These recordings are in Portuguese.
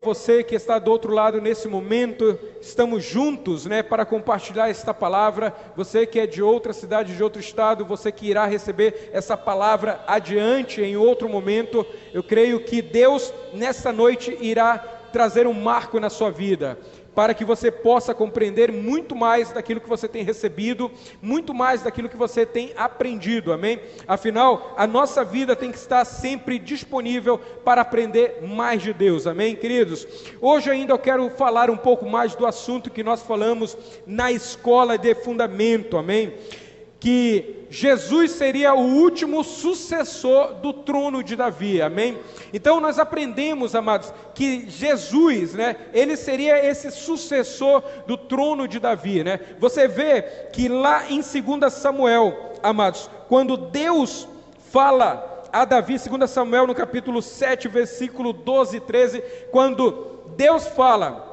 você que está do outro lado nesse momento. Estamos juntos, para compartilhar esta palavra. Você que é de outra cidade, de outro estado, você que irá receber essa palavra adiante em outro momento. Eu creio que Deus nessa noite irá trazer um marco na sua vida, para que você possa compreender muito mais daquilo que você tem recebido, muito mais daquilo que você tem aprendido, amém? Afinal, a nossa vida tem que estar sempre disponível para aprender mais de Deus, amém, queridos? Hoje ainda eu quero falar um pouco mais do assunto que nós falamos na escola de fundamento, amém? Que Jesus seria o último sucessor do trono de Davi, amém? Então nós aprendemos, amados, que Jesus, ele seria esse sucessor do trono de Davi, Você vê que lá em 2 Samuel, amados, quando Deus fala a Davi, 2 Samuel no capítulo 7, versículo 12 e 13, quando Deus fala: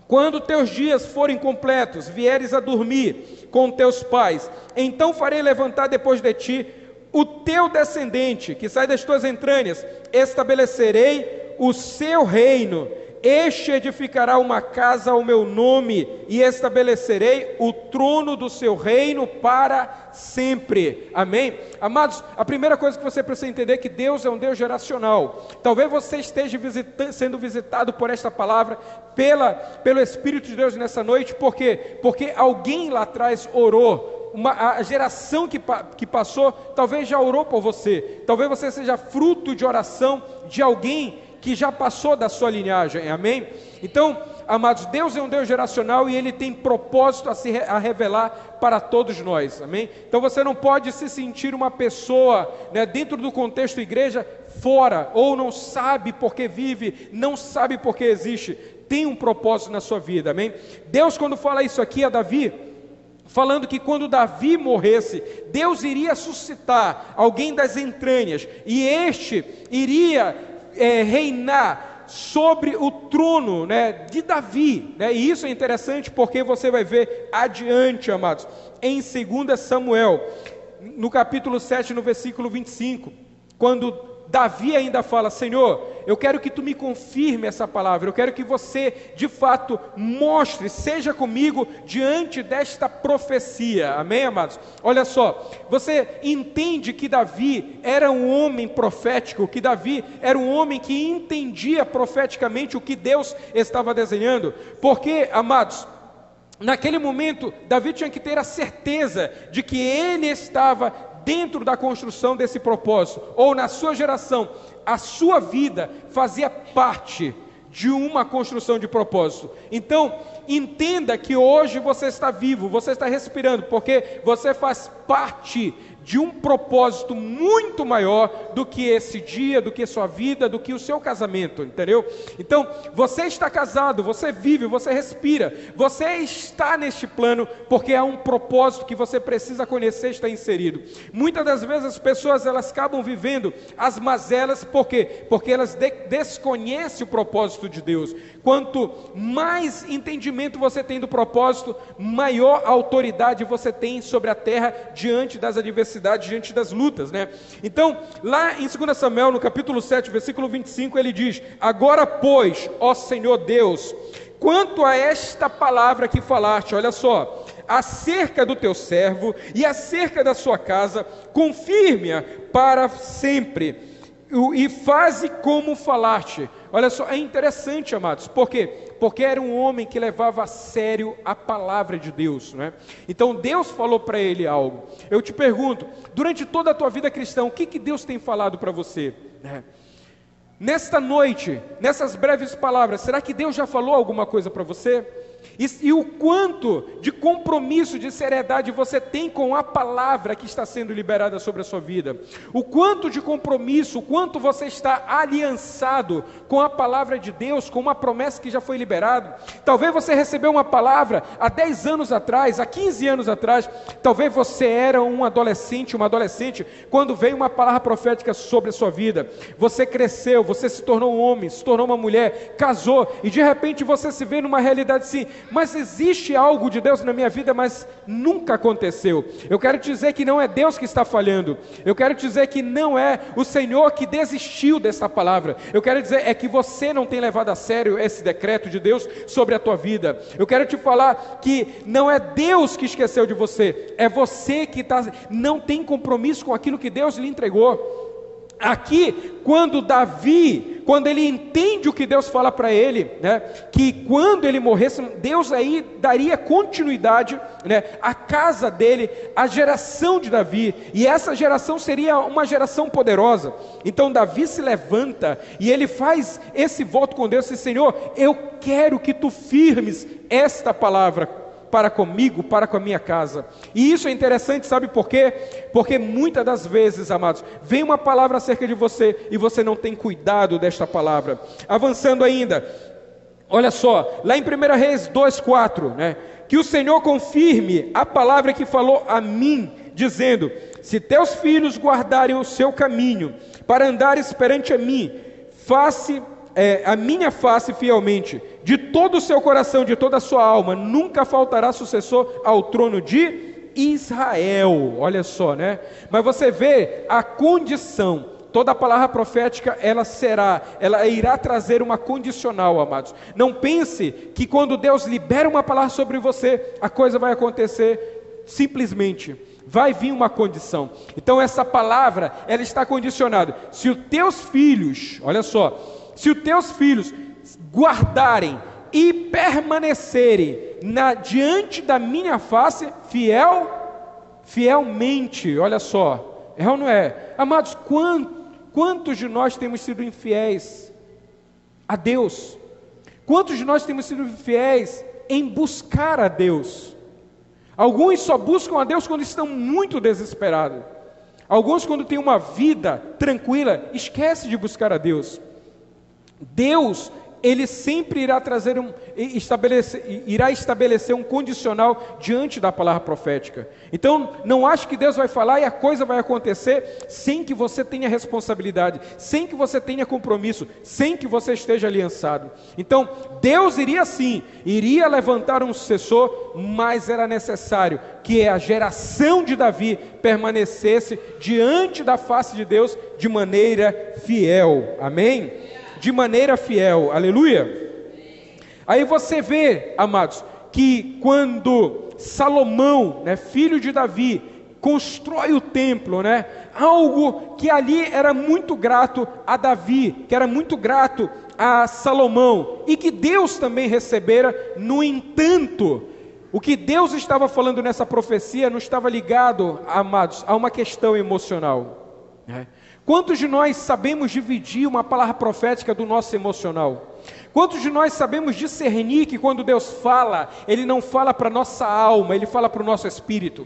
quando teus dias forem completos, vieres a dormir com teus pais, então farei levantar depois de ti o teu descendente, que sai das tuas entranhas, estabelecerei o seu reino, este edificará uma casa ao meu nome, e estabelecerei o trono do seu reino para sempre, amém? Amados, a primeira coisa que você precisa entender é que Deus é um Deus geracional. Talvez você esteja sendo visitado por esta palavra, pelo Espírito de Deus nessa noite. Por quê? Porque alguém lá atrás orou. A geração que passou, talvez já orou por você. Talvez você seja fruto de oração de alguém que já passou da sua linhagem, amém? Então, amados, Deus é um Deus geracional e Ele tem propósito a revelar para todos nós, amém? Então você não pode se sentir uma pessoa, dentro do contexto igreja, fora, ou não sabe por que vive, não sabe por que existe. Tem um propósito na sua vida, amém? Deus, quando fala isso aqui a Davi, falando que quando Davi morresse, Deus iria suscitar alguém das entranhas, e este iria reinar sobre o trono de Davi, e isso é interessante porque você vai ver adiante, amados, em 2 Samuel, no capítulo 7, no versículo 25, quando Davi ainda fala: Senhor, eu quero que tu me confirme essa palavra, eu quero que você de fato mostre, seja comigo diante desta profecia, amém, amados? Olha só, você entende que Davi era um homem profético, que Davi era um homem que entendia profeticamente o que Deus estava desenhando, porque, amados, naquele momento Davi tinha que ter a certeza de que ele estava dentro da construção desse propósito, ou na sua geração, a sua vida fazia parte de uma construção de propósito. Então, entenda que hoje você está vivo, você está respirando, porque você faz parte de um propósito muito maior do que esse dia, do que sua vida, do que o seu casamento, entendeu? Então, você está casado, você vive, você respira, você está neste plano, porque há um propósito que você precisa conhecer, está inserido. Muitas das vezes as pessoas, elas acabam vivendo as mazelas, por quê? Porque elas desconhecem o propósito de Deus. Quanto mais entendimento você tem do propósito, maior autoridade você tem sobre a terra, diante das adversidades, diante das lutas, Então, lá em 2 Samuel, no capítulo 7, versículo 25, ele diz: agora, pois, ó Senhor Deus, quanto a esta palavra que falaste, olha só, acerca do teu servo e acerca da sua casa, confirme-a para sempre, e faze como falaste. Olha só, é interessante, amados, por quê? Porque era um homem que levava a sério a palavra de Deus, Então Deus falou para ele algo. Eu te pergunto, durante toda a tua vida cristã, o que Deus tem falado para você? Nesta noite, nessas breves palavras, será que Deus já falou alguma coisa para você? E o quanto de compromisso, de seriedade você tem com a palavra que está sendo liberada sobre a sua vida? O quanto de compromisso, o quanto você está aliançado com a palavra de Deus, com uma promessa que já foi liberada? Talvez você recebeu uma palavra há 10 anos atrás, há 15 anos atrás. Talvez você era um adolescente, uma adolescente, quando veio uma palavra profética sobre a sua vida. Você cresceu, você se tornou um homem, se tornou uma mulher, casou, e de repente você se vê numa realidade assim: mas existe algo de Deus na minha vida, mas nunca aconteceu. Eu quero te dizer que não é Deus que está falhando. Eu quero te dizer que não é o Senhor que desistiu dessa palavra. Eu quero dizer é que você não tem levado a sério esse decreto de Deus sobre a tua vida. Eu quero te falar que não é Deus que esqueceu de você, é você que não tem compromisso com aquilo que Deus lhe entregou. Aqui, quando Davi, quando ele entende o que Deus fala para ele, né, que quando ele morresse, Deus aí daria continuidade, né, à casa dele, à geração de Davi, e essa geração seria uma geração poderosa. Então Davi se levanta e ele faz esse voto com Deus, e diz: Senhor, eu quero que tu firmes esta palavra para comigo, para com a minha casa. E isso é interessante, sabe por quê? Porque muitas das vezes, amados, vem uma palavra acerca de você e você não tem cuidado desta palavra. Avançando ainda, olha só, lá em 1 Reis 2:4, né? Que o Senhor confirme a palavra que falou a mim, dizendo: se teus filhos guardarem o seu caminho, para andares perante a mim, a minha face fielmente, de todo o seu coração, de toda a sua alma, nunca faltará sucessor ao trono de Israel. Olha só, né? Mas você vê a condição. Toda a palavra profética, ela irá trazer uma condicional, amados. Não pense que quando Deus libera uma palavra sobre você, a coisa vai acontecer simplesmente. Vai vir uma condição. Então essa palavra, ela está condicionada. Se os teus filhos, olha só, se os teus filhos guardarem e permanecerem diante da minha face, fielmente, olha só, é ou não é? Amados, quantos de nós temos sido infiéis a Deus? Quantos de nós temos sido infiéis em buscar a Deus? Alguns só buscam a Deus quando estão muito desesperados. Alguns, quando têm uma vida tranquila, esquecem de buscar a Deus. Deus, Ele sempre irá estabelecer um condicional diante da palavra profética. Então, não ache que Deus vai falar e a coisa vai acontecer sem que você tenha responsabilidade, sem que você tenha compromisso, sem que você esteja aliançado. Então, Deus iria levantar um sucessor, mas era necessário que a geração de Davi permanecesse diante da face de Deus de maneira fiel. Amém? De maneira fiel, aleluia. Aí você vê, amados, que quando Salomão, né, filho de Davi, constrói o templo, né, algo que ali era muito grato a Davi, que era muito grato a Salomão, e que Deus também recebera. No entanto, o que Deus estava falando nessa profecia não estava ligado, amados, a uma questão emocional, né? Quantos de nós sabemos dividir uma palavra profética do nosso emocional? Quantos de nós sabemos discernir que quando Deus fala, Ele não fala para a nossa alma, Ele fala para o nosso espírito?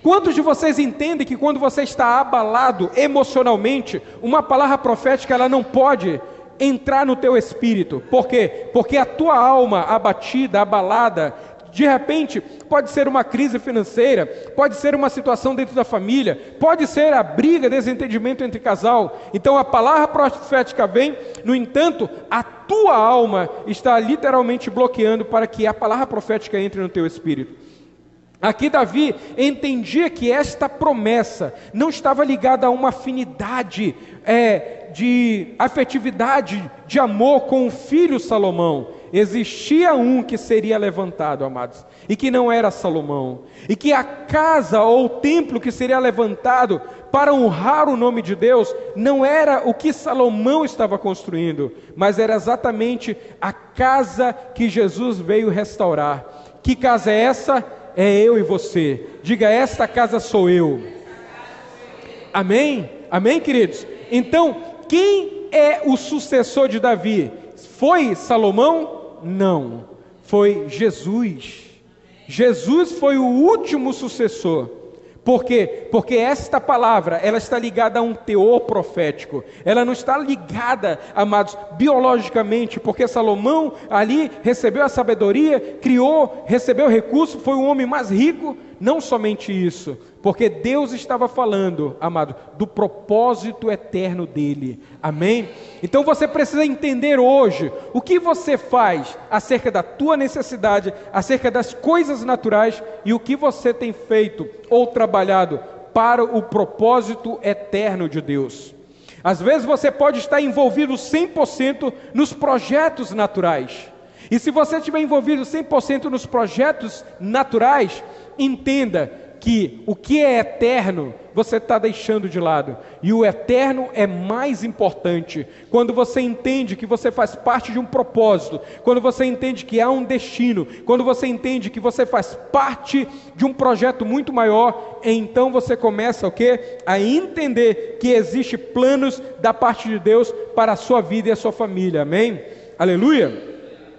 Quantos de vocês entendem que quando você está abalado emocionalmente, uma palavra profética ela não pode entrar no teu espírito? Por quê? Porque a tua alma abatida, abalada, de repente, pode ser uma crise financeira, pode ser uma situação dentro da família, pode ser a briga, desentendimento entre casal. Então a palavra profética vem, no entanto, a tua alma está literalmente bloqueando para que a palavra profética entre no teu espírito. Aqui Davi entendia que esta promessa não estava ligada a uma afinidade, de afetividade, de amor com o filho Salomão. Existia um que seria levantado, amados, e que não era Salomão, e que a casa ou o templo que seria levantado para honrar o nome de Deus, não era o que Salomão estava construindo, mas era exatamente a casa que Jesus veio restaurar. Que casa é essa? É eu e você. Diga: esta casa sou eu. Amém? Amém, queridos? Então, quem é o sucessor de Davi? Foi Salomão? Não, foi Jesus. Jesus foi o último sucessor. Por quê? Porque esta palavra, ela está ligada a um teor profético. Ela não está ligada, amados, biologicamente, porque Salomão ali recebeu a sabedoria, criou, recebeu recurso, foi o homem mais rico Não somente isso, porque Deus estava falando, amado, do propósito eterno dele. Amém? Então você precisa entender hoje o que você faz acerca da tua necessidade, acerca das coisas naturais e o que você tem feito ou trabalhado para o propósito eterno de Deus. Às vezes você pode estar envolvido 100% nos projetos naturais. E se você estiver envolvido 100% nos projetos naturais, entenda que o que é eterno, você está deixando de lado. E o eterno é mais importante. Quando você entende que você faz parte de um propósito, quando você entende que há um destino, quando você entende que você faz parte de um projeto muito maior, então você começa o quê? A entender que existe planos da parte de Deus para a sua vida e a sua família. Amém? Aleluia!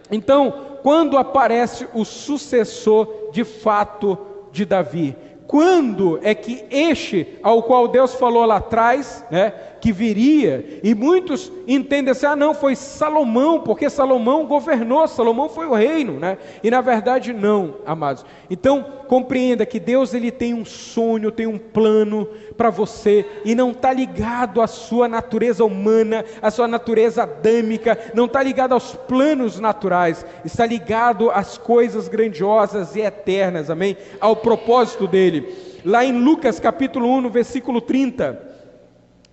Então, quando aparece o sucessor de fato de Davi? Quando é que este, ao qual Deus falou lá atrás, que viria, e muitos entendem assim, não, foi Salomão, porque Salomão governou, Salomão foi o reino, e na verdade não, amados. Então, compreenda que Deus, ele tem um sonho, tem um plano para você, e não está ligado à sua natureza humana, à sua natureza adâmica, não está ligado aos planos naturais, está ligado às coisas grandiosas e eternas, amém? Ao propósito dele. Lá em Lucas capítulo 1, no versículo 30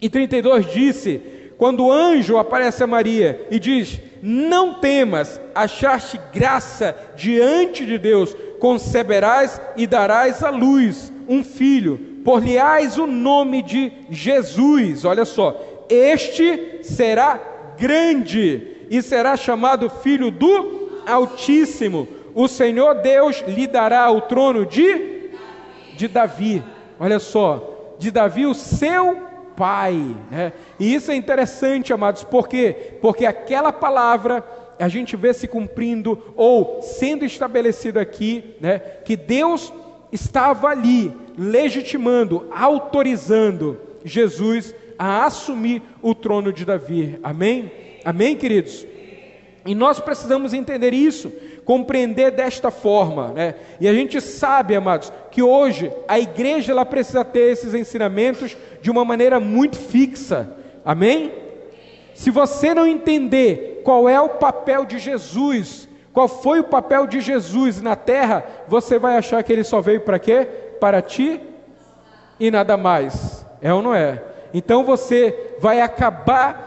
e 32 disse, quando o anjo aparece a Maria e diz, não temas, achaste graça diante de Deus, conceberás e darás à luz um filho, por-lhe-ás o nome de Jesus. Olha só, este será grande e será chamado Filho do Altíssimo. O Senhor Deus lhe dará o trono de Davi. Olha só, de Davi o seu pai. E isso é interessante, amados, por quê? Porque aquela palavra a gente vê se cumprindo ou sendo estabelecido aqui, que Deus estava ali legitimando, autorizando Jesus a assumir o trono de Davi. Amém? Amém, queridos? E nós precisamos entender isso, compreender desta forma, E a gente sabe, amados, que hoje a igreja ela precisa ter esses ensinamentos de uma maneira muito fixa. Amém? Se você não entender qual é o papel de Jesus, qual foi o papel de Jesus na terra, você vai achar que ele só veio para quê? Para ti e nada mais. É ou não é? Então você vai acabar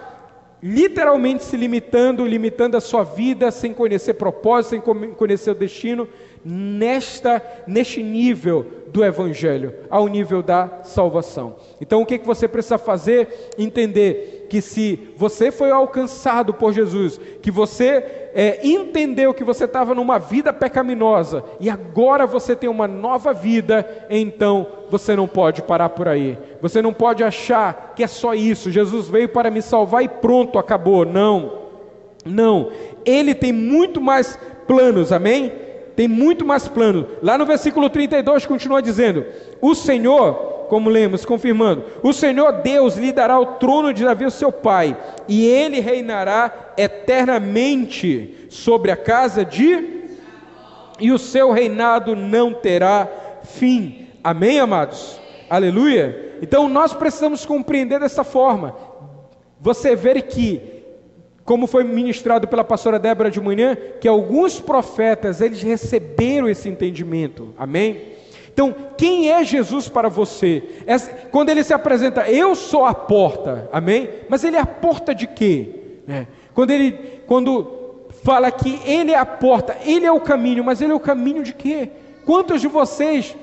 literalmente se limitando a sua vida, sem conhecer propósito, sem conhecer o destino, neste nível do Evangelho, ao nível da salvação. Então o que você precisa fazer? Entender que se você foi alcançado por Jesus, que você entendeu que você estava numa vida pecaminosa, e agora você tem uma nova vida, então você não pode parar por aí. Você não pode achar que é só isso, Jesus veio para me salvar e pronto, acabou. Não, Ele tem muito mais planos, amém? Tem muito mais planos. Lá no versículo 32 continua dizendo, o Senhor, como lemos, confirmando, o Senhor Deus lhe dará o trono de Davi, o seu pai, e ele reinará eternamente sobre a casa e o seu reinado não terá fim. Amém, amados? Aleluia? Então nós precisamos compreender dessa forma. Você vê que, como foi ministrado pela pastora Débora de manhã, que alguns profetas, eles receberam esse entendimento. Amém? Então, quem é Jesus para você? Quando ele se apresenta, eu sou a porta, amém? Mas ele é a porta de quê? Quando fala que ele é a porta, ele é o caminho, mas ele é o caminho de quê? Quantos de vocês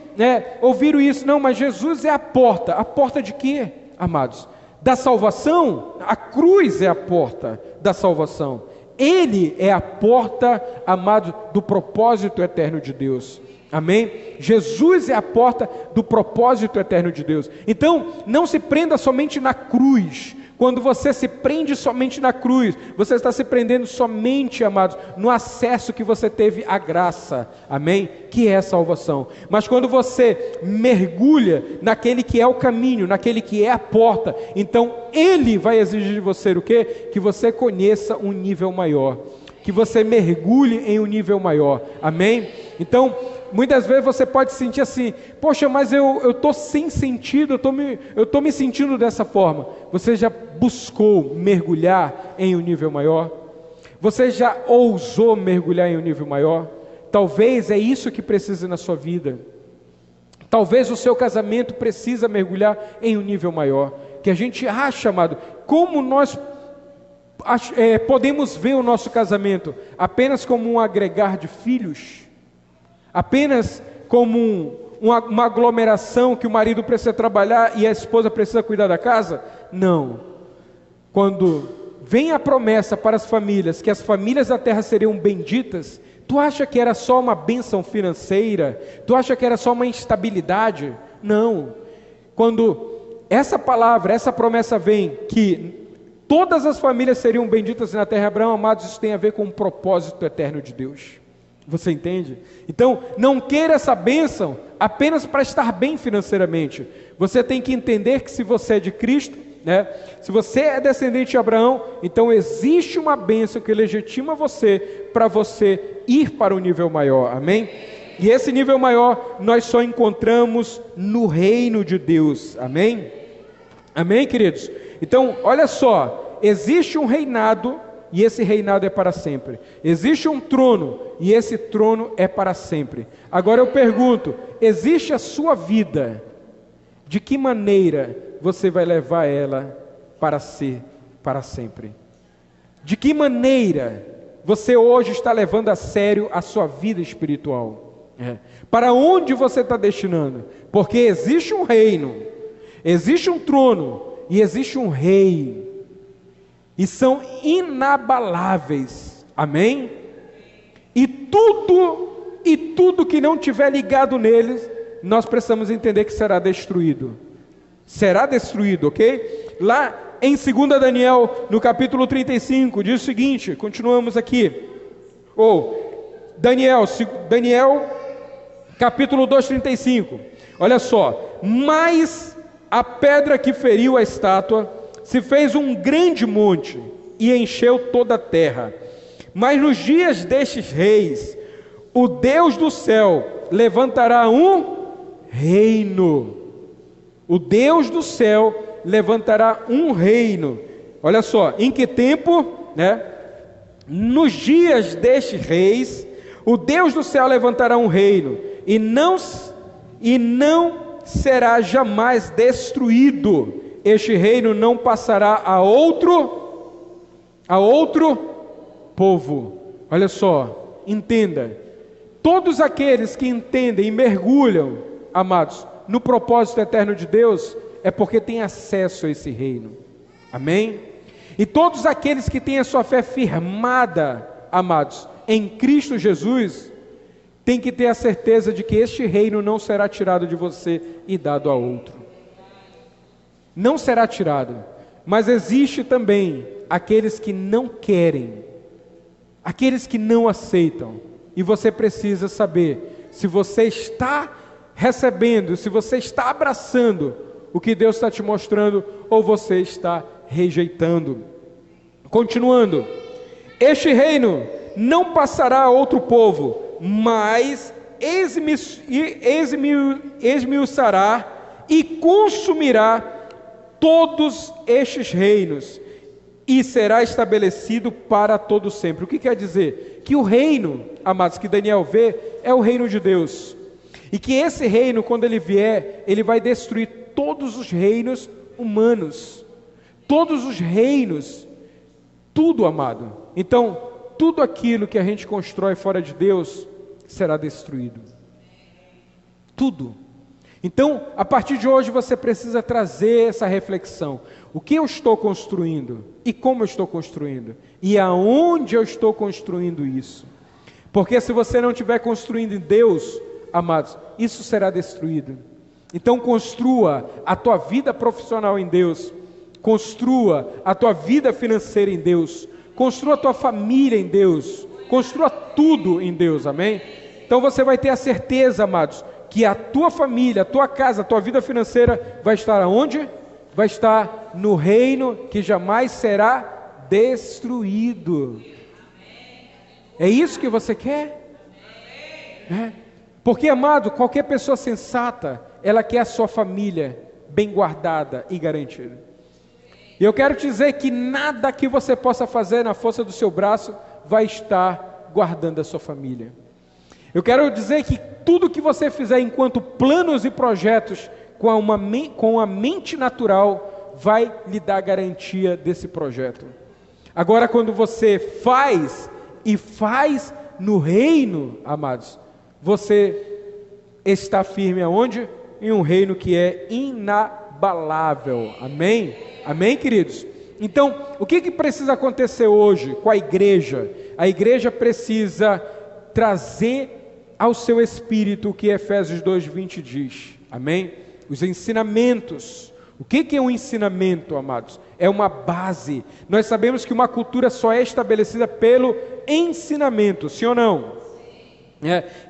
ouviram isso? Não, mas Jesus é a porta de quê, amados? Da salvação? A cruz é a porta da salvação. Ele é a porta, amados, do propósito eterno de Deus. Amém? Jesus é a porta do propósito eterno de Deus. Então, não se prenda somente na cruz. Quando você se prende somente na cruz, você está se prendendo somente, amados, no acesso que você teve à graça. Amém? Que é a salvação. Mas quando você mergulha naquele que é o caminho, naquele que é a porta, então Ele vai exigir de você o quê? Que você conheça um nível maior. Que você mergulhe em um nível maior. Amém? Então, muitas vezes você pode sentir assim, poxa, mas eu estou sem sentido, eu estou me sentindo dessa forma. Você já buscou mergulhar em um nível maior? Você já ousou mergulhar em um nível maior? Talvez é isso que precisa na sua vida. Talvez o seu casamento precisa mergulhar em um nível maior. Que a gente acha, amado, como nós podemos ver o nosso casamento apenas como um agregar de filhos? Apenas como uma aglomeração que o marido precisa trabalhar e a esposa precisa cuidar da casa? Não. Quando vem a promessa para as famílias, que as famílias da terra seriam benditas, tu acha que era só uma bênção financeira? Tu acha que era só uma instabilidade? Não. Quando essa palavra, essa promessa vem, que todas as famílias seriam benditas na terra, Abraão, amados, isso tem a ver com o propósito eterno de Deus. Você entende? Então, não queira essa bênção apenas para estar bem financeiramente. Você tem que entender que se você é de Cristo, né? Se você é descendente de Abraão, então existe uma bênção que legitima você para você ir para um nível maior, amém? E esse nível maior nós só encontramos no reino de Deus, amém? Amém, queridos? Então, olha só, existe um reinado e esse reinado é para sempre. Existe um trono e esse trono é para sempre. Agora eu pergunto, existe a sua vida? De que maneira você vai levar ela para ser para sempre? De que maneira você hoje está levando a sério a sua vida espiritual? Para onde você está destinando? Porque existe um reino, existe um trono e existe um rei, e são inabaláveis, amém? E tudo que não tiver ligado neles, nós precisamos entender que será destruído. Será destruído, ok? Lá em 2 Daniel, no capítulo 35, diz o seguinte, continuamos aqui. Daniel, capítulo 2, 35. Olha só. Mas a pedra que feriu a estátua se fez um grande monte e encheu toda a terra. Mas nos dias destes reis, o Deus do céu levantará um reino. O Deus do céu levantará um reino. Olha só, em que tempo, né? Nos dias destes reis, o Deus do céu levantará um reino e não será jamais destruído. Este reino não passará a outro povo. Olha só, entenda. Todos aqueles que entendem e mergulham, amados, no propósito eterno de Deus, é porque têm acesso a esse reino. Amém? E todos aqueles que têm a sua fé firmada, amados, em Cristo Jesus, têm que ter a certeza de que este reino não será tirado de você e dado a outro. Não será tirado. Mas existe também aqueles que não querem, aqueles que não aceitam. E você precisa saber se você está recebendo, se você está abraçando o que Deus está te mostrando, ou você está rejeitando. Continuando, este reino não passará a outro povo, mas esmiuçará e consumirá todos estes reinos, e será estabelecido para todo sempre. O que quer dizer? Que o reino, amados, que Daniel vê, é o reino de Deus, e que esse reino, quando ele vier, ele vai destruir todos os reinos humanos, todos os reinos, tudo, amado. Então, tudo aquilo que a gente constrói fora de Deus, será destruído, tudo. Então, a partir de hoje você precisa trazer essa reflexão. O que eu estou construindo? E como eu estou construindo? E aonde eu estou construindo isso? Porque se você não estiver construindo em Deus, amados, isso será destruído. Então construa a tua vida profissional em Deus. Construa a tua vida financeira em Deus. Construa a tua família em Deus. Construa tudo em Deus, amém? Então você vai ter a certeza, amados, que a tua família, a tua casa, a tua vida financeira vai estar aonde? Vai estar no reino que jamais será destruído. É isso que você quer? Porque, amado, qualquer pessoa sensata, ela quer a sua família bem guardada e garantida. E eu quero te dizer que nada que você possa fazer na força do seu braço vai estar guardando a sua família. Eu quero dizer que tudo que você fizer enquanto planos e projetos com a mente natural vai lhe dar garantia desse projeto. Agora, quando você faz no reino, amados, você está firme aonde? Em um reino que é inabalável. Amém? Amém, queridos? Então, o que precisa acontecer hoje com a igreja? A igreja precisa trazer ao seu espírito o que Efésios 2:20 diz. Amém? Os ensinamentos. O que é um ensinamento, amados? É uma base. Nós sabemos que uma cultura só é estabelecida pelo ensinamento, sim ou não?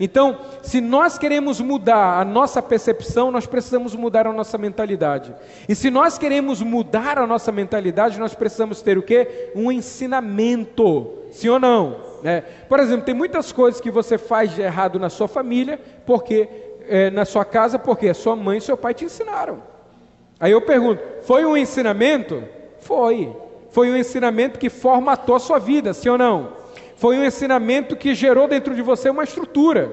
Então, se nós queremos mudar a nossa percepção, nós precisamos mudar a nossa mentalidade. E se nós queremos mudar a nossa mentalidade, nós precisamos ter o quê? Um ensinamento, sim ou não? Por exemplo, tem muitas coisas que você faz de errado na sua família, na sua casa, porque a sua mãe e seu pai te ensinaram. Aí eu pergunto, foi um ensinamento? Foi. Foi um ensinamento que formatou a sua vida, sim ou não? Foi um ensinamento que gerou dentro de você uma estrutura.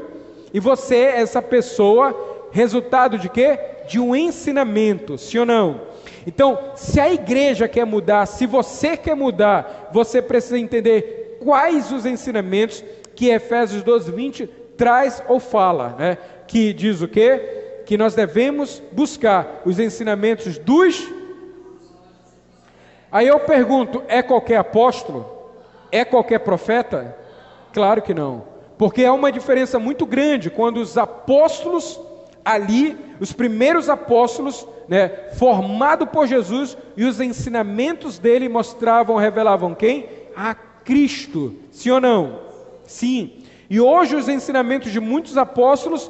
E você é essa pessoa, resultado de quê? De um ensinamento, sim ou não? Então, se a igreja quer mudar, se você quer mudar, você precisa entender quais os ensinamentos que Efésios 2:20 traz ou fala, que diz o quê? Que nós devemos buscar os ensinamentos dos... Aí eu pergunto, é qualquer apóstolo? É qualquer profeta? Claro que não, porque há uma diferença muito grande quando os apóstolos ali, os primeiros apóstolos, formados por Jesus, e os ensinamentos dele revelavam quem? A Cristo, sim ou não? Sim. E hoje os ensinamentos de muitos apóstolos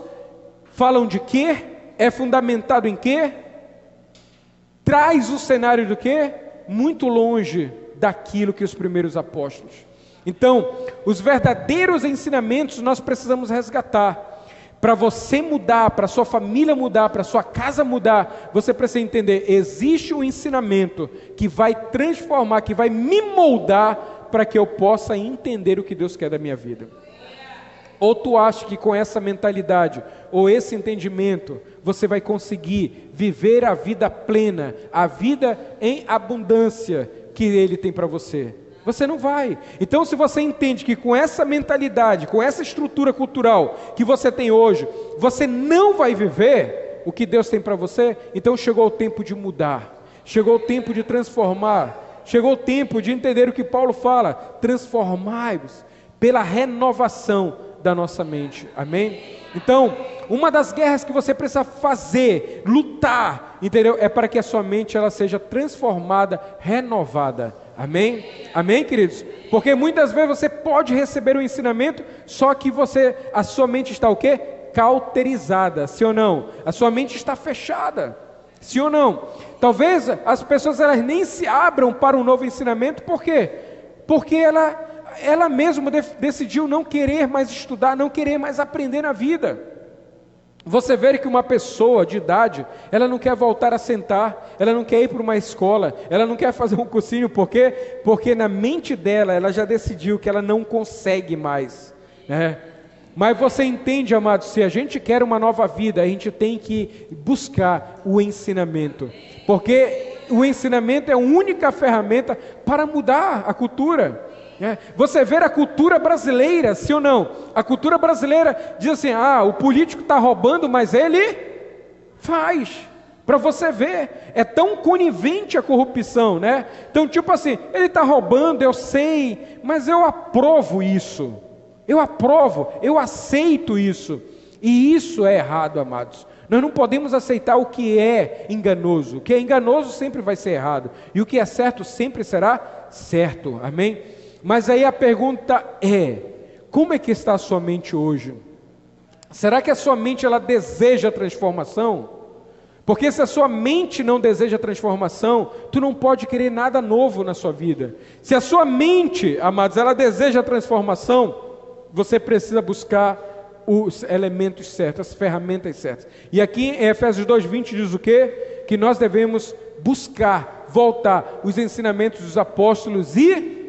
falam de quê? É fundamentado em quê? Traz o cenário do quê? Muito longe daquilo que os primeiros apóstolos. Então, os verdadeiros ensinamentos nós precisamos resgatar. Para você mudar, para sua família mudar, para sua casa mudar, você precisa entender, existe um ensinamento que vai transformar, que vai me moldar para que eu possa entender o que Deus quer da minha vida. Ou tu acha que com essa mentalidade, ou esse entendimento, você vai conseguir viver a vida plena, a vida em abundância que Ele tem para você? Você não vai. Então, se você entende que com essa mentalidade, com essa estrutura cultural que você tem hoje, você não vai viver o que Deus tem para você, então chegou o tempo de mudar, chegou o tempo de transformar, chegou o tempo de entender o que Paulo fala: transformai-vos pela renovação da nossa mente. Amém? Então, uma das guerras que você precisa fazer, lutar, entendeu? É para que a sua mente ela seja transformada, renovada. Amém? Amém, queridos? Porque muitas vezes você pode receber um ensinamento, só que a sua mente está o quê? Cauterizada, sim ou não? A sua mente está fechada, sim ou não? Talvez as pessoas elas nem se abram para um novo ensinamento, por quê? Porque ela mesma decidiu não querer mais estudar, não querer mais aprender na vida. Você vê que uma pessoa de idade, ela não quer voltar a sentar, ela não quer ir para uma escola, ela não quer fazer um cursinho, por quê? Porque na mente dela, ela já decidiu que ela não consegue mais, Mas você entende, amados, se a gente quer uma nova vida, a gente tem que buscar o ensinamento, porque o ensinamento é a única ferramenta para mudar a cultura. Você vê a cultura brasileira, sim ou não? A cultura brasileira diz assim: o político está roubando, mas ele faz. Para você ver, é tão conivente a corrupção, Então, tipo assim, ele está roubando, eu sei, mas eu aprovo isso. Eu aprovo, eu aceito isso. E isso é errado, amados. Nós não podemos aceitar o que é enganoso. O que é enganoso sempre vai ser errado. E o que é certo sempre será certo. Amém? Mas aí a pergunta é: como é que está a sua mente hoje? Será que a sua mente ela deseja transformação? Porque se a sua mente não deseja transformação, tu não pode querer nada novo na sua vida. Se a sua mente, amados, ela deseja transformação, você precisa buscar os elementos certos, as ferramentas certas. E aqui em Efésios 2:20 diz o quê? Que nós devemos buscar, voltar os ensinamentos dos apóstolos e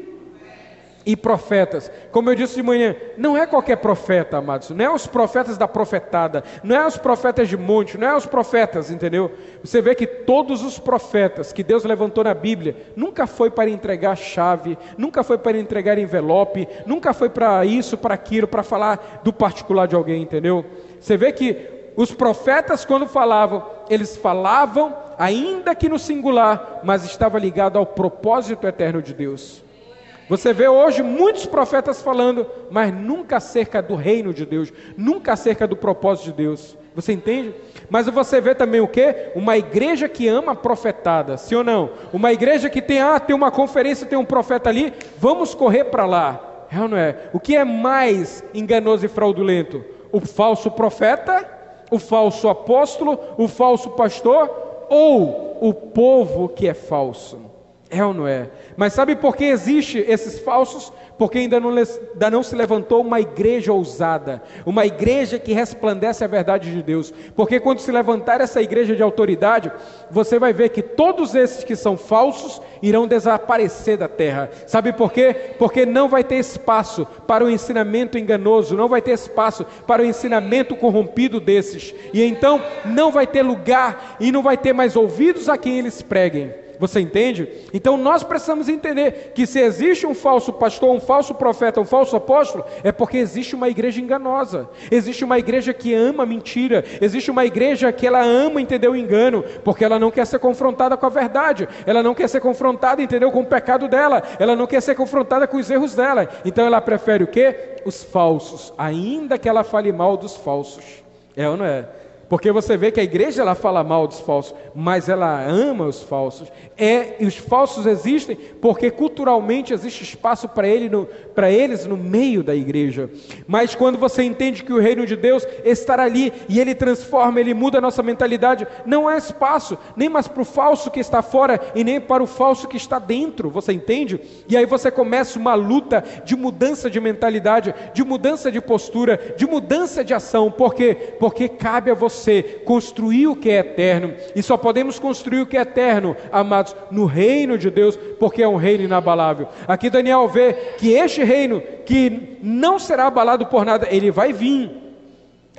profetas. Como eu disse de manhã, não é qualquer profeta, amados, não é os profetas da profetada, não é os profetas de monte, não é os profetas, entendeu? Você vê que todos os profetas que Deus levantou na Bíblia, nunca foi para entregar chave, nunca foi para entregar envelope, nunca foi para isso, para aquilo, para falar do particular de alguém, entendeu? Você vê que os profetas, quando falavam, eles falavam, ainda que no singular, mas estava ligado ao propósito eterno de Deus. Você vê hoje muitos profetas falando, mas nunca acerca do reino de Deus, nunca acerca do propósito de Deus. Você entende? Mas você vê também o quê? Uma igreja que ama a profetada, sim ou não? Uma igreja que tem uma conferência, tem um profeta ali, vamos correr para lá. É ou não é? O que é mais enganoso e fraudulento? O falso profeta, o falso apóstolo, o falso pastor ou o povo que é falso? É ou não é? Mas sabe por que existe esses falsos? Porque ainda não se levantou uma igreja ousada, uma igreja que resplandece a verdade de Deus. Porque quando se levantar essa igreja de autoridade, você vai ver que todos esses que são falsos irão desaparecer da terra. Sabe por quê? Porque não vai ter espaço para o ensinamento enganoso, não vai ter espaço para o ensinamento corrompido desses. E então não vai ter lugar e não vai ter mais ouvidos a quem eles preguem. Você entende? Então nós precisamos entender que se existe um falso pastor, um falso profeta, um falso apóstolo, é porque existe uma igreja enganosa, existe uma igreja que ama a mentira, existe uma igreja que ela ama, entendeu, o engano, porque ela não quer ser confrontada com a verdade, ela não quer ser confrontada, entendeu, com o pecado dela, ela não quer ser confrontada com os erros dela, então ela prefere o quê? Os falsos, ainda que ela fale mal dos falsos. É ou não é? Porque você vê que a igreja ela fala mal dos falsos, mas ela ama os falsos. E os falsos existem porque culturalmente existe espaço para eles no meio da igreja. Mas quando você entende que o reino de Deus está ali e ele transforma, ele muda a nossa mentalidade, não há espaço nem mais para o falso que está fora e nem para o falso que está dentro. Você entende? E aí você começa uma luta de mudança de mentalidade, de mudança de postura, de mudança de ação. Por quê? Porque cabe a você construir o que é eterno, e só podemos construir o que é eterno, amados, no reino de Deus, porque é um reino inabalável. Aqui Daniel vê que este reino, que não será abalado por nada, ele vai vir,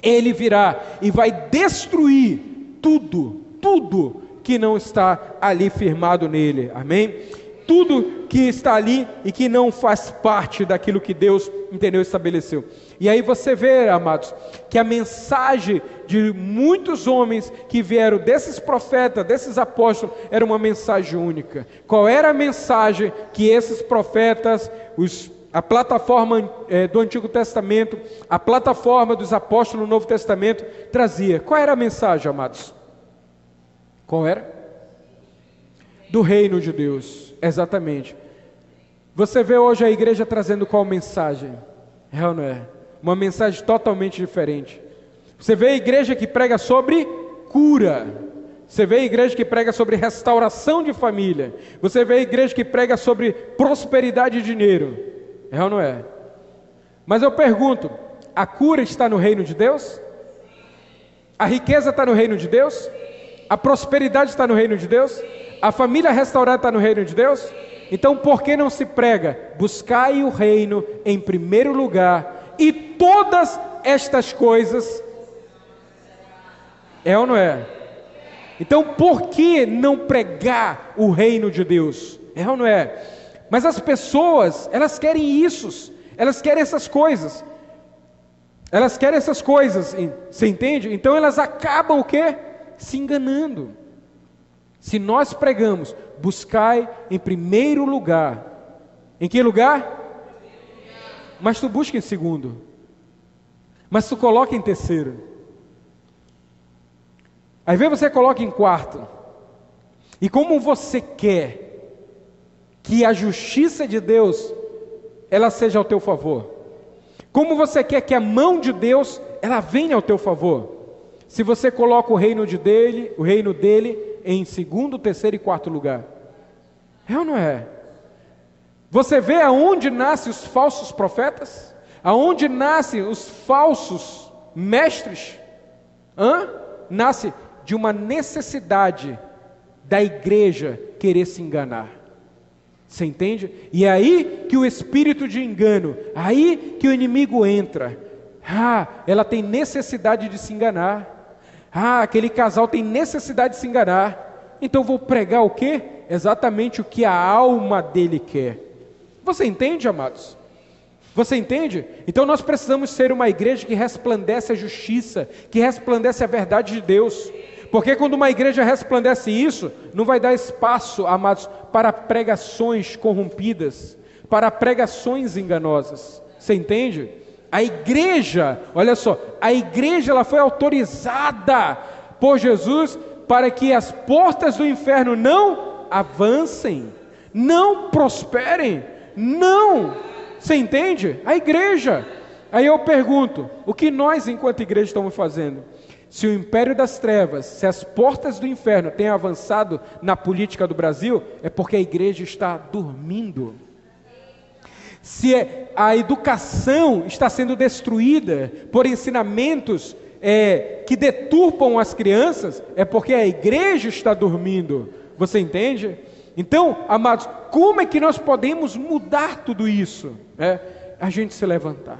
ele virá e vai destruir tudo que não está ali firmado nele, amém? Tudo que está ali e que não faz parte daquilo que Deus, entendeu, estabeleceu. E aí você vê, amados, que a mensagem de muitos homens que vieram desses profetas, desses apóstolos, era uma mensagem única. Qual era a mensagem que esses profetas, a plataforma do Antigo Testamento, a plataforma dos apóstolos do Novo Testamento trazia? Qual era a mensagem, amados? Qual era? Do reino de Deus, exatamente. Você vê hoje a igreja trazendo qual mensagem? É ou não é? Uma mensagem totalmente diferente. Você vê a igreja que prega sobre cura. Você vê a igreja que prega sobre restauração de família. Você vê a igreja que prega sobre prosperidade e dinheiro. É ou não é? Mas eu pergunto, a cura está no reino de Deus? A riqueza está no reino de Deus? A prosperidade está no reino de Deus? A família restaurada está no reino de Deus? Então por que não se prega? Buscai o reino em primeiro lugar, e todas estas coisas, é ou não é? Então por que não pregar o reino de Deus? É ou não é? Mas as pessoas, elas querem isso, elas querem essas coisas, você entende? Então elas acabam o quê? Se enganando. Se nós pregamos, buscai em primeiro lugar. Em que lugar? Mas tu busca em segundo. Mas tu coloca em terceiro. Às vezes você coloca em quarto. E como você quer que a justiça de Deus ela seja ao teu favor? Como você quer que a mão de Deus ela venha ao teu favor? Se você coloca o reino dele em segundo, terceiro e quarto lugar. É ou não é? Você vê aonde nascem os falsos profetas? Aonde nascem os falsos mestres, nasce de uma necessidade da igreja querer se enganar. Você entende? E é aí que o espírito de engano, aí que o inimigo entra. Ela tem necessidade de se enganar. Aquele casal tem necessidade de se enganar. Então vou pregar o quê? Exatamente o que a alma dele quer. Você entende, amados? Você entende? Então nós precisamos ser uma igreja que resplandece a justiça, que resplandece a verdade de Deus. Porque quando uma igreja resplandece isso, não vai dar espaço, amados, para pregações corrompidas, para pregações enganosas. Você entende? A igreja, olha só, a igreja ela foi autorizada por Jesus para que as portas do inferno não avancem, não prosperem, não. Você entende? A igreja. Aí eu pergunto, o que nós enquanto igreja estamos fazendo? Se o império das trevas, se as portas do inferno têm avançado na política do Brasil, é porque a igreja está dormindo. Se a educação está sendo destruída por ensinamentos que deturpam as crianças, é porque a igreja está dormindo. Você entende? Então, amados, como é que nós podemos mudar tudo isso? A gente se levantar.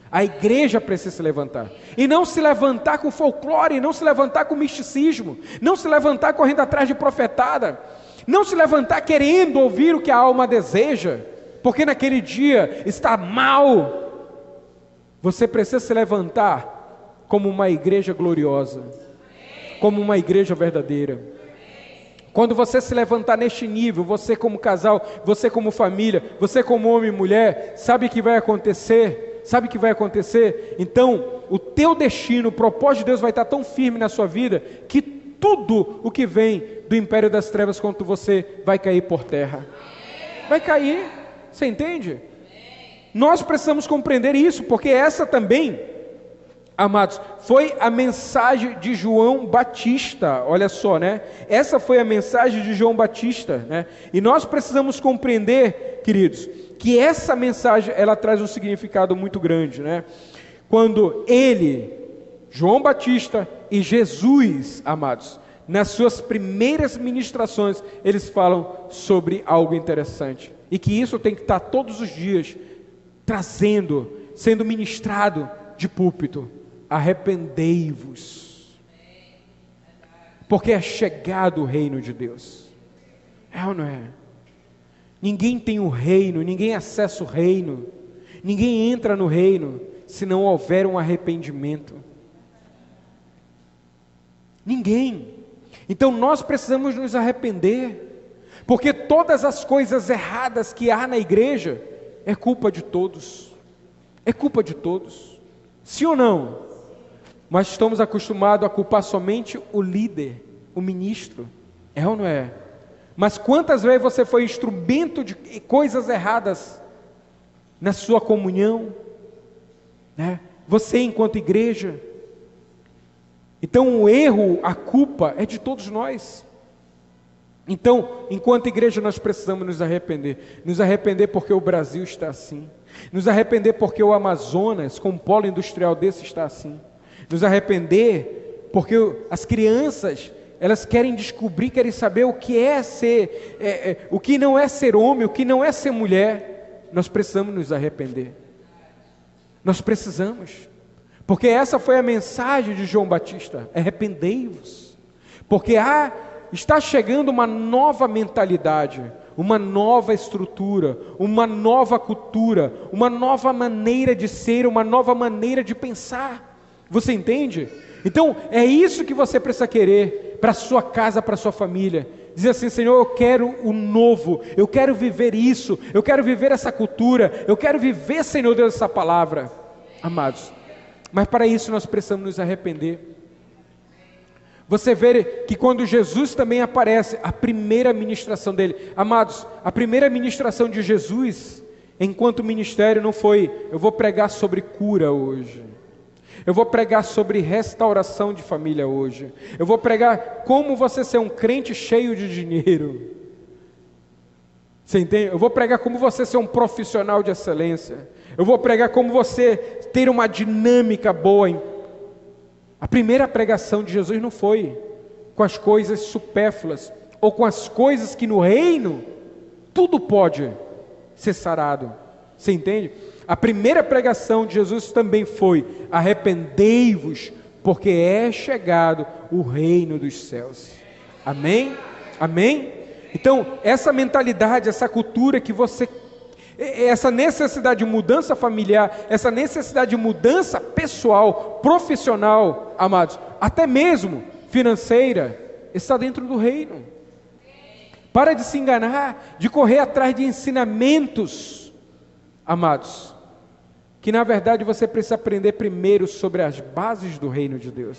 A igreja precisa se levantar. E não se levantar com folclore, não se levantar com misticismo, não se levantar correndo atrás de profetada, não se levantar querendo ouvir o que a alma deseja, porque naquele dia está mal. Você precisa se levantar como uma igreja gloriosa, como uma igreja verdadeira. Quando você se levantar neste nível, você como casal, você como família, você como homem e mulher, sabe o que vai acontecer? Sabe o que vai acontecer? Então, o teu destino, o propósito de Deus vai estar tão firme na sua vida, que tudo o que vem do império das trevas contra você vai cair por terra. Vai cair, você entende? Nós precisamos compreender isso, porque essa também, amados, foi a mensagem de João Batista. Olha só, né? Essa foi a mensagem de João Batista, né? E nós precisamos compreender, queridos, que essa mensagem, ela traz um significado muito grande, né? Quando ele, João Batista e Jesus, amados, nas suas primeiras ministrações, eles falam sobre algo interessante. E que isso tem que estar todos os dias trazendo, sendo ministrado de púlpito. Arrependei-vos, porque é chegado o reino de Deus. É ou não é? Ninguém tem o reino, ninguém acessa o reino, ninguém entra no reino, se não houver um arrependimento. Ninguém. Então nós precisamos nos arrepender, porque todas as coisas erradas que há na igreja, é culpa de todos. É culpa de todos. Sim ou não? Mas estamos acostumados a culpar somente o líder, o ministro. É ou não é? Mas quantas vezes você foi instrumento de coisas erradas na sua comunhão, né? Você enquanto igreja. Então o erro, a culpa é de todos nós. Então, enquanto igreja nós precisamos nos arrepender porque o Brasil está assim, nos arrepender porque o Amazonas, com um polo industrial desse, está assim, nos arrepender porque as crianças, elas querem descobrir, querem saber o que é ser, o que não é ser homem, o que não é ser mulher. Nós precisamos nos arrepender. Nós precisamos, porque essa foi a mensagem de João Batista: arrependei-vos, porque está chegando uma nova mentalidade, uma nova estrutura, uma nova cultura, uma nova maneira de ser, uma nova maneira de pensar. Você entende? Então é isso que você precisa querer para a sua casa, para a sua família. Dizer assim: Senhor, eu quero o novo, eu quero viver isso, eu quero viver essa cultura, eu quero viver, Senhor Deus, essa palavra. Amados, mas para isso nós precisamos nos arrepender. Você vê que quando Jesus também aparece, a primeira ministração dele, amados, a primeira ministração de Jesus, enquanto ministério, não foi: eu vou pregar sobre cura hoje, eu vou pregar sobre restauração de família hoje, eu vou pregar como você ser um crente cheio de dinheiro. Você entende? Eu vou pregar como você ser um profissional de excelência, eu vou pregar como você ter uma dinâmica boa A primeira pregação de Jesus não foi com as coisas supérfluas, ou com as coisas que no reino tudo pode ser sarado. Você entende? A primeira pregação de Jesus também foi: arrependei-vos, porque é chegado o reino dos céus. Amém? Amém? Então, essa mentalidade, essa cultura que você, essa necessidade de mudança familiar, essa necessidade de mudança pessoal, profissional, amados, até mesmo financeira, está dentro do reino. Para de se enganar, de correr atrás de ensinamentos, amados, que na verdade você precisa aprender primeiro sobre as bases do reino de Deus.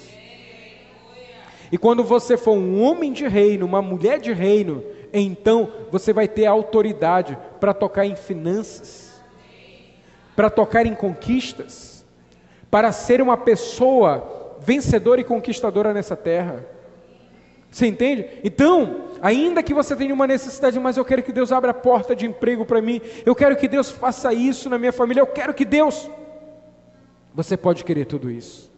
E quando você for um homem de reino, uma mulher de reino, então você vai ter autoridade para tocar em finanças, para tocar em conquistas, para ser uma pessoa vencedora e conquistadora nessa terra. Você entende? Então, ainda que você tenha uma necessidade, mas eu quero que Deus abra a porta de emprego para mim, eu quero que Deus faça isso na minha família, eu quero que Deus... Você pode querer tudo isso,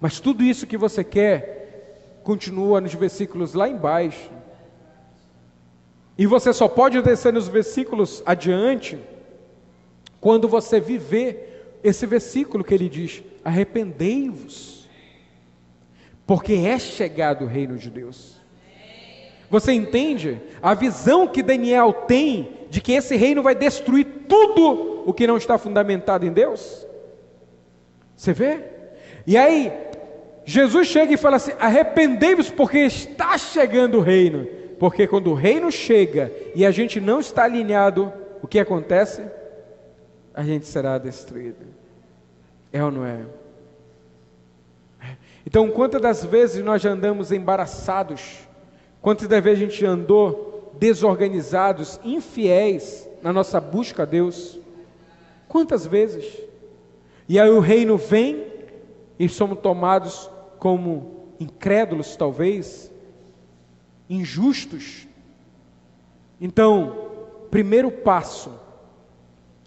mas tudo isso que você quer, continua nos versículos lá embaixo, e você só pode descer nos versículos adiante, quando você viver esse versículo que ele diz: arrependei-vos, porque é chegado o reino de Deus. Você entende a visão que Daniel tem de que esse reino vai destruir tudo o que não está fundamentado em Deus? Você vê? E aí Jesus chega e fala assim: arrependei-vos, porque está chegando o reino. Porque quando o reino chega e a gente não está alinhado, o que acontece? A gente será destruído. É ou não é? Então, quantas das vezes nós já andamos embaraçados, quantas das vezes a gente andou desorganizados, infiéis na nossa busca a Deus? Quantas vezes? E aí o reino vem e somos tomados como incrédulos, talvez, injustos. Então, primeiro passo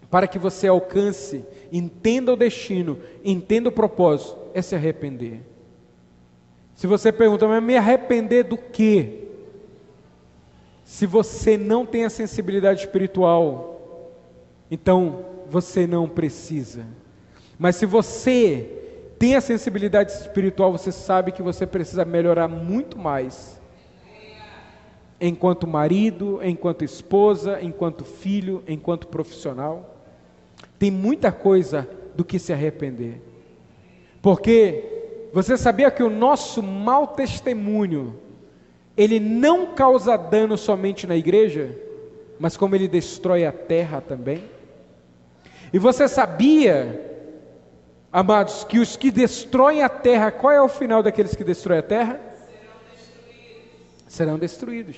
para que você alcance, entenda o destino, entenda o propósito, é se arrepender. Se você pergunta: mas me arrepender do quê? Se você não tem a sensibilidade espiritual, então você não precisa. Mas se você tem a sensibilidade espiritual, você sabe que você precisa melhorar muito mais, enquanto marido, enquanto esposa, enquanto filho, enquanto profissional. Tem muita coisa do que se arrepender, porque você sabia que o nosso mau testemunho, ele não causa dano somente na igreja, mas como ele destrói a terra também? E você sabia, amados, que os que destroem a terra, qual é o final daqueles que destroem a terra? Serão destruídos.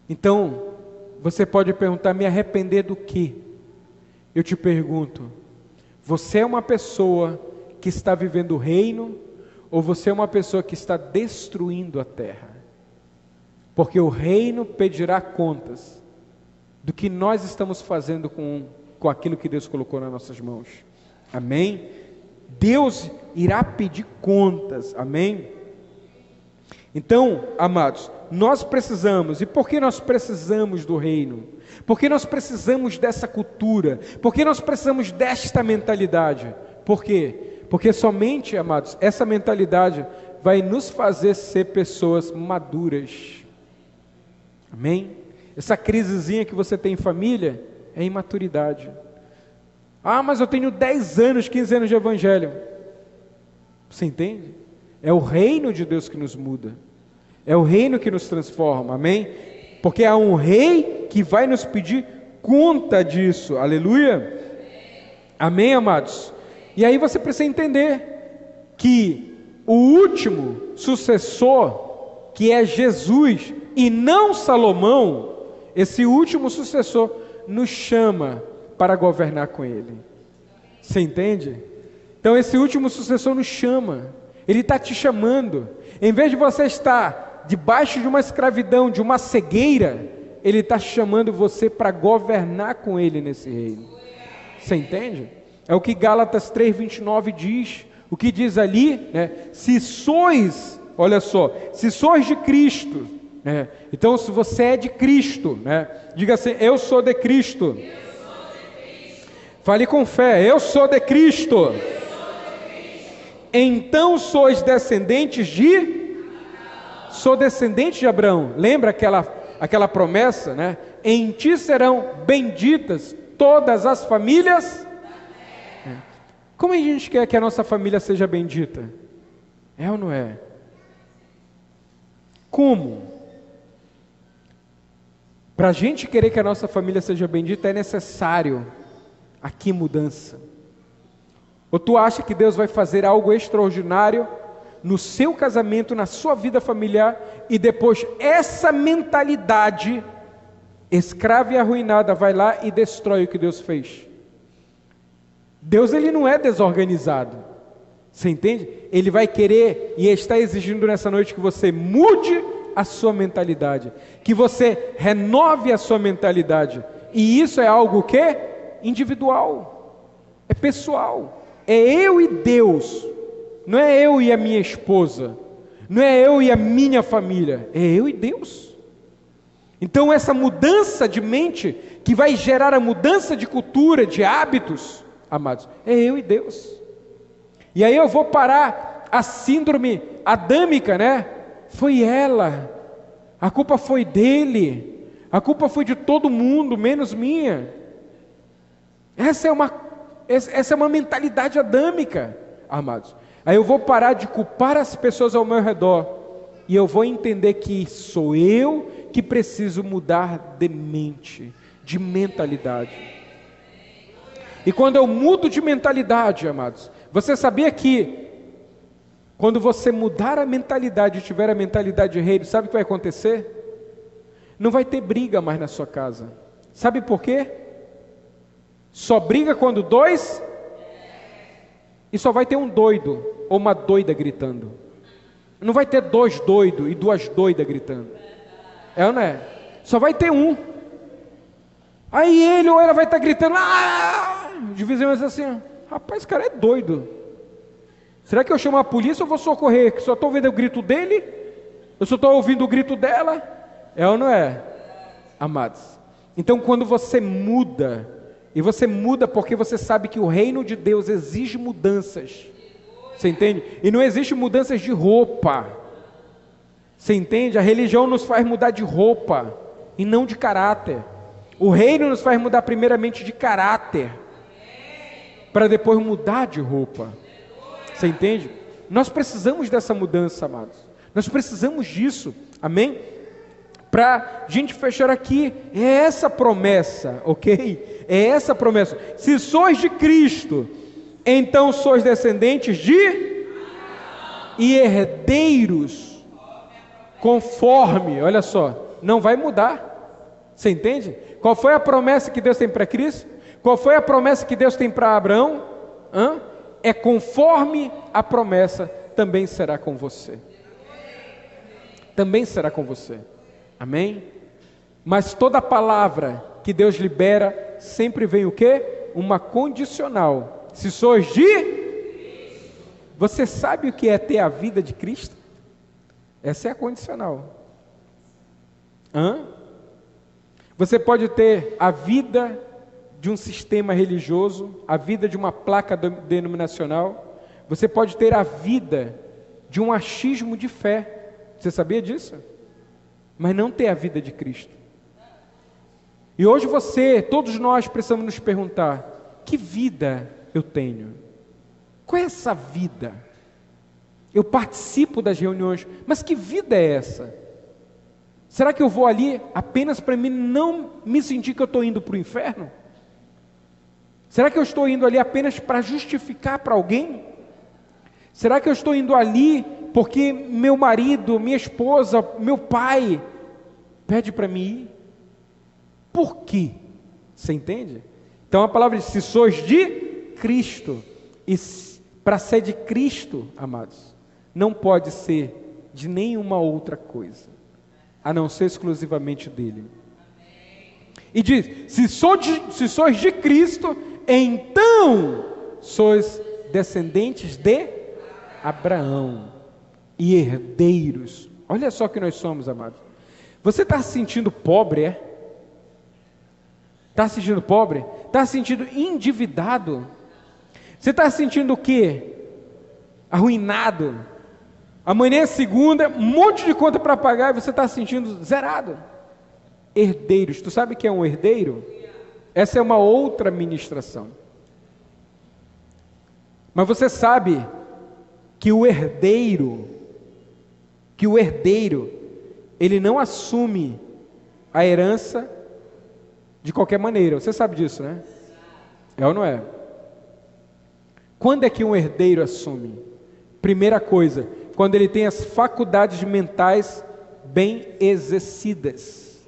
Então, você pode perguntar: me arrepender do quê? Eu te pergunto: você é uma pessoa que está vivendo o reino, ou você é uma pessoa que está destruindo a terra? Porque o reino pedirá contas do que nós estamos fazendo com aquilo que Deus colocou nas nossas mãos. Amém? Deus irá pedir contas. Amém? Então, amados, nós precisamos. E por que nós precisamos do reino? Por que nós precisamos dessa cultura? Por que nós precisamos desta mentalidade? Por quê? Porque somente, amados, essa mentalidade vai nos fazer ser pessoas maduras. Amém? Essa crisezinha que você tem em família é imaturidade. Ah, mas eu tenho 10 anos, 15 anos de evangelho. Você entende? É o reino de Deus que nos muda. É o reino que nos transforma. Amém? Porque há um rei que vai nos pedir conta disso. Aleluia? Amém, amados? E aí você precisa entender que o último sucessor, que é Jesus e não Salomão, esse último sucessor nos chama para governar com ele. Você entende? Então esse último sucessor nos chama. Ele está te chamando. Em vez de você estar debaixo de uma escravidão, de uma cegueira, ele está chamando você para governar com ele nesse reino. Você entende? É o que Gálatas 3:29 diz: O que diz ali, né? Se sois, olha só, se sois de Cristo, né? Então se você é de Cristo, né? Diga assim, eu sou de Cristo. Fale com fé, eu sou de Cristo. Então sois descendentes de... Sou descendente de Abraão. Lembra aquela promessa, né? Em ti serão benditas todas as famílias. Como a gente quer que a nossa família seja bendita? É ou não é? Como? Para a gente querer que a nossa família seja bendita, é necessário aqui mudança. Ou tu acha que Deus vai fazer algo extraordinário no seu casamento, na sua vida familiar, e depois essa mentalidade escrava e arruinada vai lá e destrói o que Deus fez? Deus, ele não é desorganizado, você entende? Ele vai querer e está exigindo nessa noite que você mude a sua mentalidade, que você renove a sua mentalidade, e isso é algo que é individual, é pessoal, é eu e Deus, não é eu e a minha esposa, não é eu e a minha família, é eu e Deus. Então essa mudança de mente, que vai gerar a mudança de cultura, de hábitos, amados, é eu e Deus. E aí eu vou parar a síndrome adâmica, né? Foi ela, a culpa foi dele, a culpa foi de todo mundo, menos minha. Essa é uma mentalidade adâmica, amados. Aí eu vou parar de culpar as pessoas ao meu redor, e eu vou entender que sou eu que preciso mudar de mente, de mentalidade. E quando eu mudo de mentalidade, amados, você sabia que quando você mudar a mentalidade e tiver a mentalidade de reino, sabe o que vai acontecer? Não vai ter briga mais na sua casa. Sabe por quê? Só briga quando dois, e só vai ter um doido ou uma doida gritando. Não vai ter dois doidos e duas doidas gritando. É ou não é? Só vai ter um. Aí ele ou ela vai estar gritando, de vez em quando assim, rapaz, esse cara é doido. Será que eu chamo a polícia ou vou socorrer? Que só estou ouvindo o grito dele? Eu só estou ouvindo o grito dela? É ou não é? Amados. Então quando você muda, e você muda porque você sabe que o reino de Deus exige mudanças. Você entende? E não existe mudanças de roupa. Você entende? A religião nos faz mudar de roupa e não de caráter. O reino nos faz mudar primeiramente de caráter, para depois mudar de roupa. Você entende? Nós precisamos dessa mudança, amados. Nós precisamos disso. Amém? Para a gente fechar aqui, é essa promessa, ok? É essa promessa. Se sois de Cristo, então sois descendentes de e herdeiros conforme, olha só, não vai mudar. Você entende? Qual foi a promessa que Deus tem para Cristo? Qual foi a promessa que Deus tem para Abraão? É conforme a promessa, também será com você. Também será com você. Amém? Mas toda palavra que Deus libera, sempre vem o quê? Uma condicional. Se sois de... Você sabe o que é ter a vida de Cristo? Essa é a condicional. Você pode ter a vida de um sistema religioso, a vida de uma placa denominacional, você pode ter a vida de um achismo de fé. Você sabia disso? Mas não ter a vida de Cristo. E hoje todos nós precisamos nos perguntar, que vida eu tenho? Qual é essa vida? Eu participo das reuniões, mas que vida é essa? Será que eu vou ali apenas para mim não me sentir que eu estou indo para o inferno? Será que eu estou indo ali apenas para justificar para alguém? Será que eu estou indo ali porque meu marido, minha esposa, meu pai pede para mim ir? Por quê? Você entende? Então a palavra diz, se sois de Cristo, e para ser de Cristo, amados, não pode ser de nenhuma outra coisa, a não ser exclusivamente dele. E diz, se sois de Cristo, então sois descendentes de Abraão e herdeiros. Olha só que nós somos, amados. Você está se sentindo pobre, é? Está se sentindo pobre? Está se sentindo endividado? Você está se sentindo o quê? Arruinado? Amanhã é segunda, um monte de conta para pagar e você está se sentindo zerado. Herdeiros, tu sabe o que é um herdeiro? Essa é uma outra ministração. Mas você sabe que o herdeiro, ele não assume a herança de qualquer maneira. Você sabe disso, né? É ou não é? Quando é que um herdeiro assume? Primeira coisa, quando ele tem as faculdades mentais bem exercidas.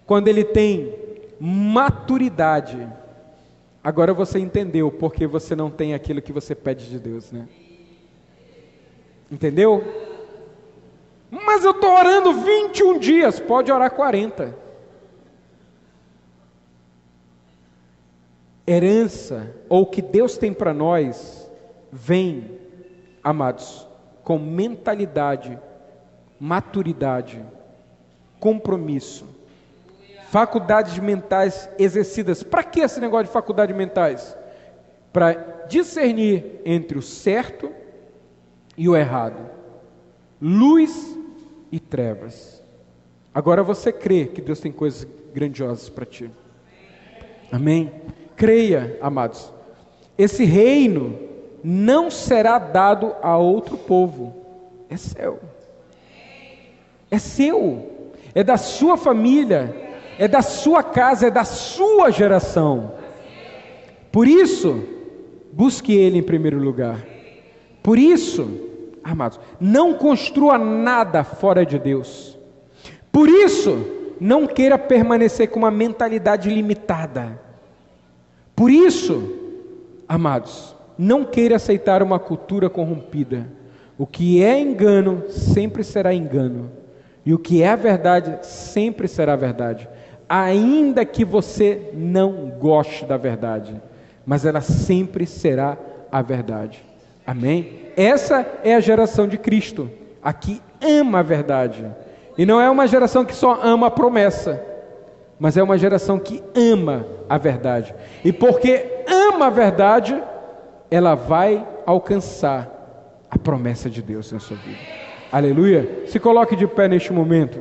Quando ele tem maturidade. Agora você entendeu porque você não tem aquilo que você pede de Deus, né? Entendeu? Mas eu estou orando 21 dias, pode orar 40. Herança, ou o que Deus tem para nós, vem, amados, com mentalidade, maturidade, compromisso, faculdades mentais exercidas. Para que esse negócio de faculdades mentais? Para discernir entre o certo e o errado, luz e trevas. Agora você crê que Deus tem coisas grandiosas para ti. Amém? Creia, amados. Esse reino não será dado a outro povo. É seu. É seu. É da sua família. É da sua casa. É da sua geração. Por isso, busque Ele em primeiro lugar. Por isso, amados, não construa nada fora de Deus. Por isso, não queira permanecer com uma mentalidade limitada. Por isso, amados, não queira aceitar uma cultura corrompida. O que é engano, sempre será engano. E o que é a verdade, sempre será verdade. Ainda que você não goste da verdade, mas ela sempre será a verdade. Amém? Essa é a geração de Cristo, a que ama a verdade. E não é uma geração que só ama a promessa, mas é uma geração que ama a verdade. E porque ama a verdade, ela vai alcançar a promessa de Deus na sua vida. Aleluia! Se coloque de pé neste momento.